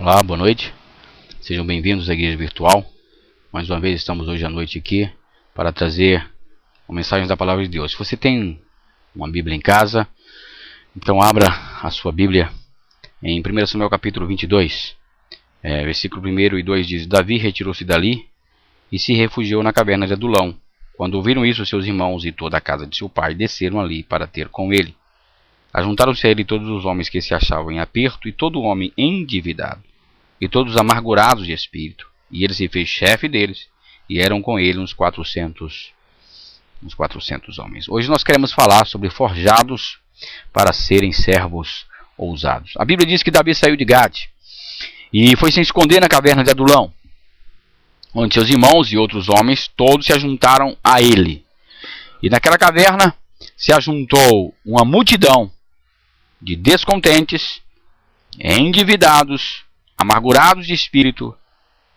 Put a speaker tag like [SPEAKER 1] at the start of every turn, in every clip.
[SPEAKER 1] Olá, boa noite. Sejam bem-vindos à Igreja Virtual. Mais uma vez estamos hoje à noite aqui para trazer uma mensagem da Palavra de Deus. Se você tem uma Bíblia em casa, então abra a sua Bíblia em 1 Samuel capítulo 22. Versículo 1 e 2 diz: Davi retirou-se dali e se refugiou na caverna de Adulão. Quando ouviram isso, seus irmãos e toda a casa de seu pai desceram ali para ter com ele. Ajuntaram-se a ele todos os homens que se achavam em aperto, e todo homem endividado, e todos amargurados de espírito. E ele se fez chefe deles, e eram com ele uns 400 homens. Hoje nós queremos falar sobre forjados para serem servos ousados. A Bíblia diz que Davi saiu de Gade, e foi se esconder na caverna de Adulão, onde seus irmãos e outros homens todos se ajuntaram a ele. E naquela caverna se ajuntou uma multidão de descontentes, endividados, amargurados de espírito,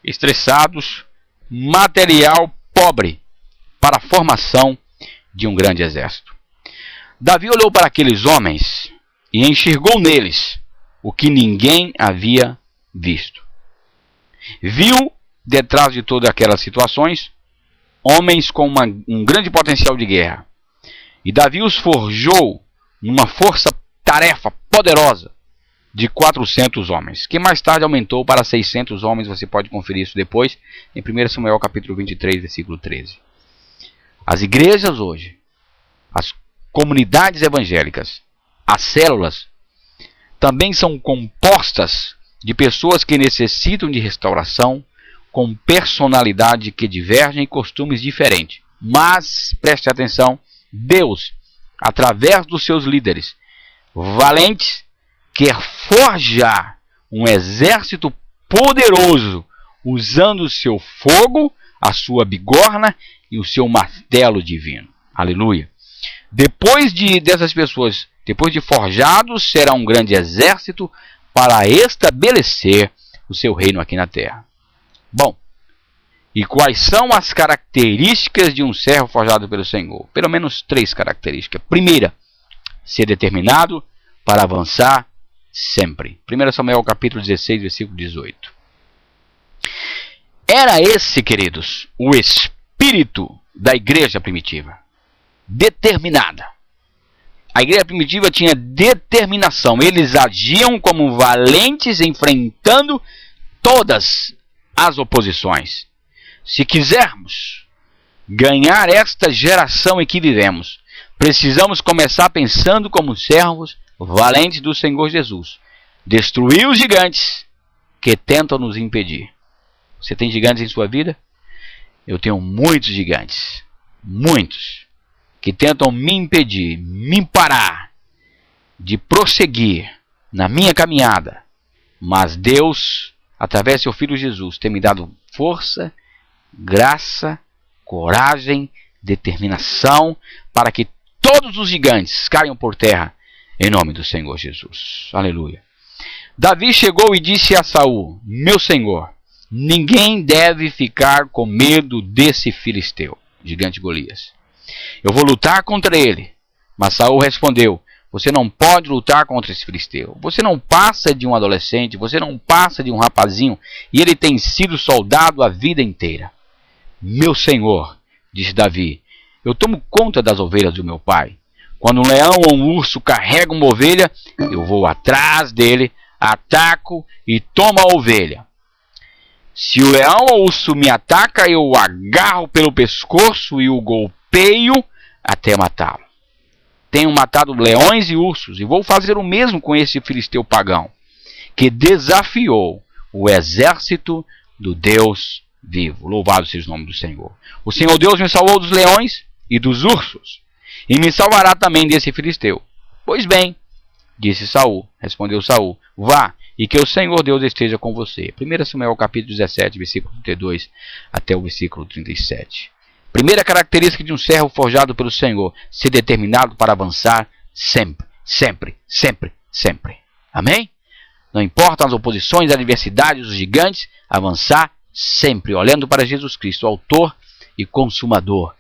[SPEAKER 1] estressados, material pobre, para a formação de um grande exército. Davi olhou para aqueles homens e enxergou neles o que ninguém havia visto. Viu, detrás de todas aquelas situações, homens com um grande potencial de guerra. E Davi os forjou numa força-tarefa poderosa de 400 homens, que mais tarde aumentou para 600 homens. Você pode conferir isso depois em 1 Samuel capítulo 23, versículo 13. As igrejas hoje, as comunidades evangélicas, as células, também são compostas de pessoas que necessitam de restauração, com personalidade que divergem e costumes diferentes. Mas, preste atenção, Deus, através dos seus líderes valentes, quer forjar um exército poderoso, usando o seu fogo, a sua bigorna e o seu martelo divino. Aleluia. Depois dessas pessoas, depois de forjados, será um grande exército para estabelecer o seu reino aqui na terra. Bom, e quais são as características de um servo forjado pelo Senhor? Pelo menos 3 características. Primeira, ser determinado para avançar sempre. 1 Samuel capítulo 16, versículo 18. Era esse, queridos, o espírito da igreja primitiva. Determinada. A igreja primitiva tinha determinação. Eles agiam como valentes, enfrentando todas as oposições. Se quisermos ganhar esta geração em que vivemos, precisamos começar pensando como servos valentes do Senhor Jesus. Destruir os gigantes que tentam nos impedir. Você tem gigantes em sua vida? Eu tenho muitos gigantes. Muitos. Que tentam me impedir, me parar de prosseguir na minha caminhada. Mas Deus, através do seu Filho Jesus, tem me dado força, graça, coragem, determinação, para que todos os gigantes caiam por terra, em nome do Senhor Jesus. Aleluia. Davi chegou e disse a Saul: Meu senhor, ninguém deve ficar com medo desse filisteu, gigante Golias. Eu vou lutar contra ele. Mas Saul respondeu: Você não pode lutar contra esse filisteu. Você não passa de um adolescente, você não passa de um rapazinho, e ele tem sido soldado a vida inteira. Meu senhor, disse Davi, eu tomo conta das ovelhas do meu pai. Quando um leão ou um urso carrega uma ovelha, eu vou atrás dele, ataco e tomo a ovelha. Se o leão ou o urso me ataca, eu o agarro pelo pescoço e o golpeio até matá-lo. Tenho matado leões e ursos, e vou fazer o mesmo com esse filisteu pagão, que desafiou o exército do Deus vivo. Louvado seja o nome do Senhor. O Senhor Deus me salvou dos leões e dos ursos, e me salvará também desse filisteu. Pois bem, disse Saul, respondeu Saul, vá, e que o Senhor Deus esteja com você. 1 Samuel capítulo 17, versículo 32 até o versículo 37. Primeira característica de um servo forjado pelo Senhor: ser determinado para avançar sempre, sempre, sempre, sempre. Amém? Não importam as oposições, as adversidades, os gigantes, avançar sempre, olhando para Jesus Cristo, autor e consumador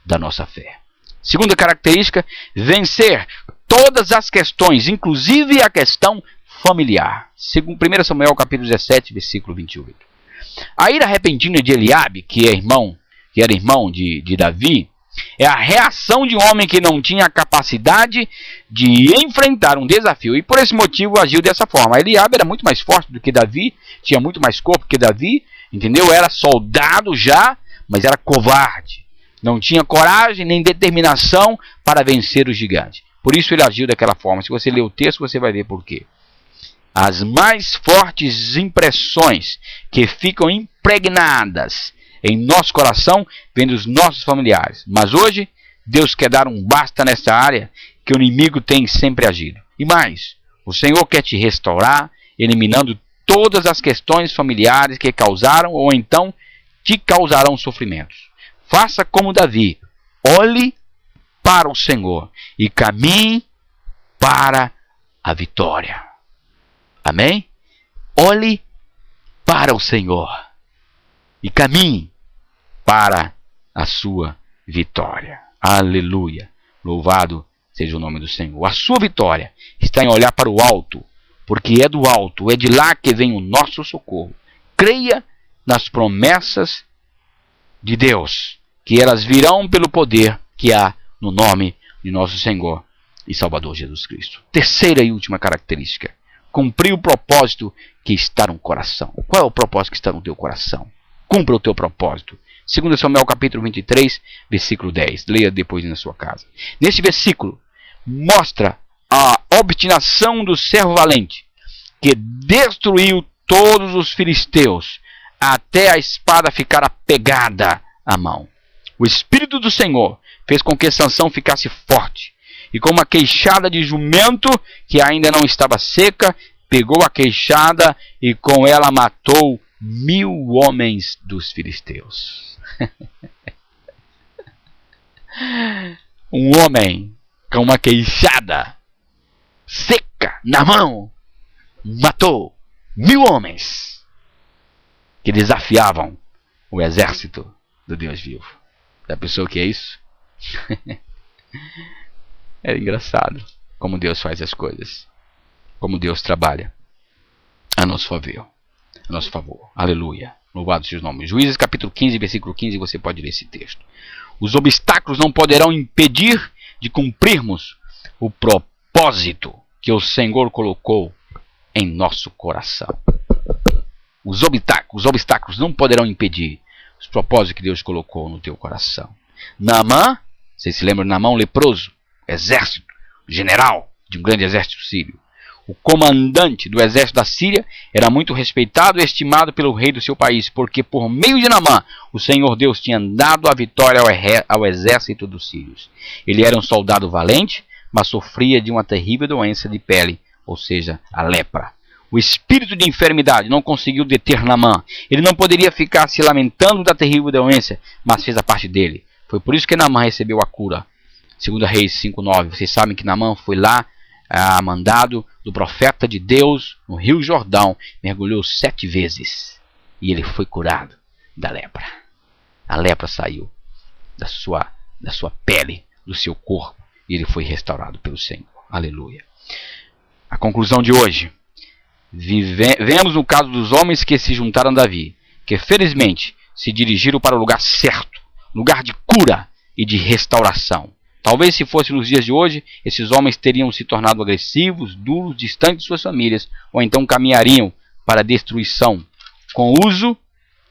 [SPEAKER 1] da nossa fé. Segunda característica: vencer todas as questões, inclusive a questão familiar. Segundo 1 Samuel capítulo 17, versículo 28. A ira repentina de Eliabe, que era irmão de Davi, é a reação de um homem que não tinha a capacidade de enfrentar um desafio e por esse motivo agiu dessa forma. Eliabe era muito mais forte do que Davi, tinha muito mais corpo que Davi, entendeu? Era soldado já, mas era covarde. Não tinha coragem nem determinação para vencer o gigante. Por isso ele agiu daquela forma. Se você ler o texto, você vai ver por quê. As mais fortes impressões que ficam impregnadas em nosso coração vem dos nossos familiares. Mas hoje, Deus quer dar um basta nessa área que o inimigo tem sempre agido. E mais, o Senhor quer te restaurar, eliminando todas as questões familiares que causaram ou então te causarão sofrimentos. Faça como Davi, olhe para o Senhor e caminhe para a vitória. Amém? Olhe para o Senhor e caminhe para a sua vitória. Aleluia. Louvado seja o nome do Senhor. A sua vitória está em olhar para o alto, porque é do alto, é de lá que vem o nosso socorro. Creia nas promessas de Deus, que elas virão pelo poder que há no nome de nosso Senhor e Salvador Jesus Cristo. Terceira e última característica: cumprir o propósito que está no coração. Qual é o propósito que está no teu coração? Cumpra o teu propósito. 2 Samuel capítulo 23, versículo 10. Leia depois na sua casa. Neste versículo, mostra a obstinação do servo valente, que destruiu todos os filisteus, até a espada ficar apegada à mão. O Espírito do Senhor fez com que Sansão ficasse forte, e com uma queixada de jumento, que ainda não estava seca, pegou a queixada e com ela matou 1000 homens dos filisteus. Um homem com uma queixada seca na mão matou 1000 homens que desafiavam o exército do Deus vivo. Já pensou o que é isso? É engraçado como Deus faz as coisas, como Deus trabalha a nosso favor. Aleluia. Louvado seja o nome. Juízes capítulo 15, versículo 15, você pode ler esse texto. Os obstáculos não poderão impedir de cumprirmos o propósito que o Senhor colocou em nosso coração. Os obstáculos não poderão impedir os propósitos que Deus colocou no teu coração. Naamã, vocês se lembram de Naamã, leproso, exército, general de um grande exército sírio. O comandante do exército da Síria era muito respeitado e estimado pelo rei do seu país, porque por meio de Naamã, o Senhor Deus tinha dado a vitória ao exército dos sírios. Ele era um soldado valente, mas sofria de uma terrível doença de pele, ou seja, a lepra. O espírito de enfermidade não conseguiu deter Naamã. Ele não poderia ficar se lamentando da terrível doença, mas fez a parte dele. Foi por isso que Naamã recebeu a cura. 2 Reis 5:9. Vocês sabem que Naamã foi lá, mandado do profeta de Deus no Rio Jordão, mergulhou 7 vezes e ele foi curado da lepra. A lepra saiu da sua pele, do seu corpo, e ele foi restaurado pelo Senhor. Aleluia. A conclusão de hoje: vemos no caso dos homens que se juntaram a Davi, que felizmente se dirigiram para o lugar certo, lugar de cura e de restauração. Talvez se fosse nos dias de hoje, esses homens teriam se tornado agressivos, duros, distantes de suas famílias, ou então caminhariam para a destruição, com o uso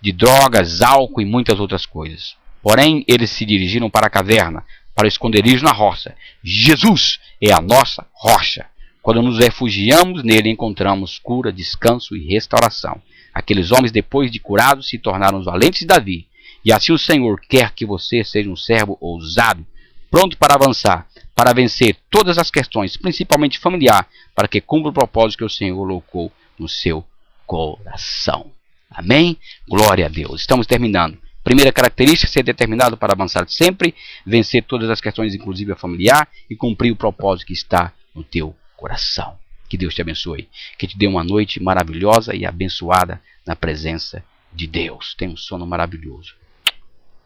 [SPEAKER 1] de drogas, álcool e muitas outras coisas. Porém, eles se dirigiram para a caverna, para o esconderijo na rocha. Jesus é a nossa rocha. Quando nos refugiamos nele, encontramos cura, descanso e restauração. Aqueles homens, depois de curados, se tornaram os valentes de Davi. E assim o Senhor quer que você seja um servo ousado, pronto para avançar, para vencer todas as questões, principalmente familiar, para que cumpra o propósito que o Senhor colocou no seu coração. Amém? Glória a Deus. Estamos terminando. Primeira característica: ser determinado para avançar sempre, vencer todas as questões, inclusive a familiar, e cumprir o propósito que está no teu coração. Que Deus te abençoe. Que te dê uma noite maravilhosa e abençoada na presença de Deus. Tenha um sono maravilhoso.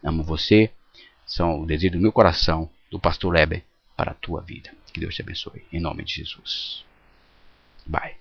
[SPEAKER 1] Amo você. São o desejo do meu coração, do pastor Leber, para a tua vida. Que Deus te abençoe. Em nome de Jesus. Bye.